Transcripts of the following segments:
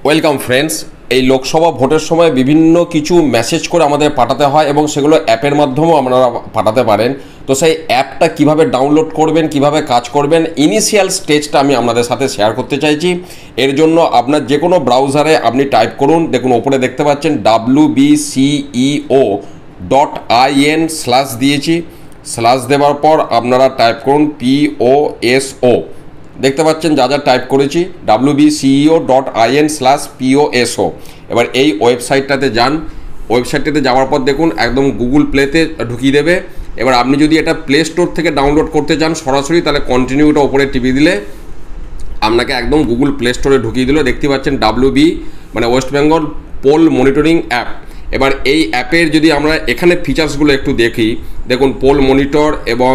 Welcome friends. এই লোকসভা ভোটের সময় বিভিন্ন কিছু মেসেজ করে আমাদের পাঠাতে হয় এবং সেগুলো অ্যাপের মাধ্যমেও আপনারা পাঠাতে পারেন। তো সেই অ্যাপটা কিভাবে ডাউনলোড করবেন, কিভাবে কাজ করবেন, ইনিশিয়াল স্টেজটা আমি আপনাদের সাথে শেয়ার করতে চাইছি। এর জন্য আপনার যে কোনো ব্রাউজারে আপনি টাইপ করুন, দেখুন ওপরে দেখতে পাচ্ছেন wbceo.in দিয়েছি। স্ল্যাশ দেওয়ার পর আপনারা টাইপ করুন POSO। দেখতে পাচ্ছেন যা যা টাইপ করেছি wbceo.in/POSO। এবার এই ওয়েবসাইটটাতে যান। ওয়েবসাইটটাতে যাওয়ার পর দেখুন একদম গুগল প্লেতে ঢুকিয়ে দেবে। এবার আপনি যদি এটা প্লে স্টোর থেকে ডাউনলোড করতে চান সরাসরি, তাহলে কন্টিনিউটা ওপরে টিপে দিলে আপনাকে একদম গুগল প্লে স্টোরে ঢুকিয়ে দিল। দেখতে পাচ্ছেন WB মানে West Bengal poll monitoring app. এবার এই অ্যাপের যদি আমরা এখানে ফিচার্সগুলো একটু দেখি, দেখুন পোল মনিটর এবং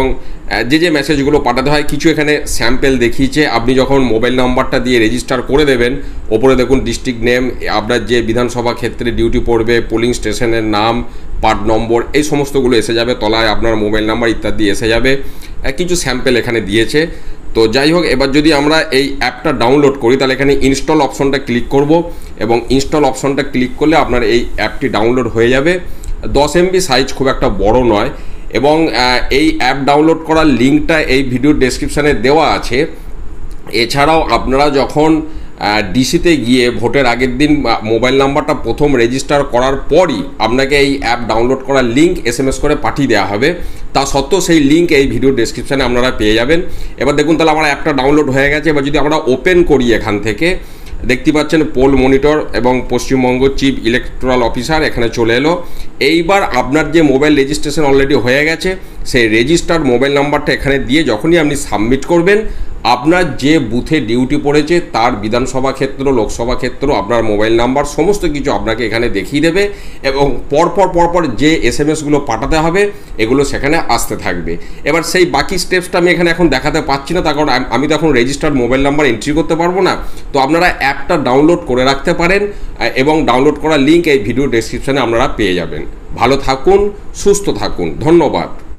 যে মেসেজগুলো পাঠাতে হয় কিছু এখানে স্যাম্পেল দেখিয়েছে। আপনি যখন মোবাইল নাম্বারটা দিয়ে রেজিস্টার করে দেবেন, ওপরে দেখুন ডিস্ট্রিক্ট নেম, আপনার যে বিধানসভা ক্ষেত্রে ডিউটি পড়বে, পোলিং স্টেশনের নাম, পার্ট নম্বর, এই সমস্তগুলো এসে যাবে। তলায় আপনার মোবাইল নাম্বার ইত্যাদি এসে যাবে। কিছু স্যাম্পেল এখানে দিয়েছে। তো যাই হোক, এবার যদি আমরা এই অ্যাপটা ডাউনলোড করি তাহলে এখানে ইনস্টল অপশনটা ক্লিক করব এবং ইনস্টল অপশনটা ক্লিক করলে আপনার এই অ্যাপটি ডাউনলোড হয়ে যাবে। 10 MB সাইজ, খুব একটা বড় নয়। এবং এই অ্যাপ ডাউনলোড করার লিঙ্কটা এই ভিডিওর ডেসক্রিপশানে দেওয়া আছে। এছাড়াও আপনারা যখন ডিসিতে গিয়ে ভোটের আগের দিন মোবাইল নাম্বারটা প্রথম রেজিস্টার করার পরই আপনাকে এই অ্যাপ ডাউনলোড করার লিঙ্ক SMS করে পাঠিয়ে দেওয়া হবে। তা সত্ত্বেও সেই লিঙ্ক এই ভিডিও ডেসক্রিপশানে আপনারা পেয়ে যাবেন। এবার দেখুন তাহলে আমার অ্যাপটা ডাউনলোড হয়ে গেছে। এবার যদি আমরা ওপেন করি, এখান থেকে দেখতে পাচ্ছেন পোল মনিটর এবং পশ্চিমবঙ্গ চিফ ইলেকটোরাল অফিসার এখানে চলে এলো। এইবার আপনার যে মোবাইল রেজিস্ট্রেশন অলরেডি হয়ে গেছে, সেই রেজিস্টার্ড মোবাইল নাম্বারটা এখানে দিয়ে যখনই আপনি সাবমিট করবেন, আপনার যে বুথে ডিউটি পড়েছে তার বিধানসভা ক্ষেত্র, লোকসভা ক্ষেত্র, আপনার মোবাইল নাম্বার সমস্ত কিছু আপনাকে এখানে দেখিয়ে দেবে এবং পরপর যে SMSগুলো পাঠাতে হবে এগুলো সেখানে আসতে থাকবে। এবার সেই বাকি স্টেপসটা আমি এখানে এখন দেখাতে পাচ্ছি না, তার কারণ আমি তো এখন রেজিস্টার্ড মোবাইল নাম্বার এন্ট্রি করতে পারবো না। তো আপনারা অ্যাপটা ডাউনলোড করে রাখতে পারেন এবং ডাউনলোড করার লিঙ্ক এই ভিডিও ডেসক্রিপশানে আপনারা পেয়ে যাবেন। ভালো থাকুন, সুস্থ থাকুন, ধন্যবাদ।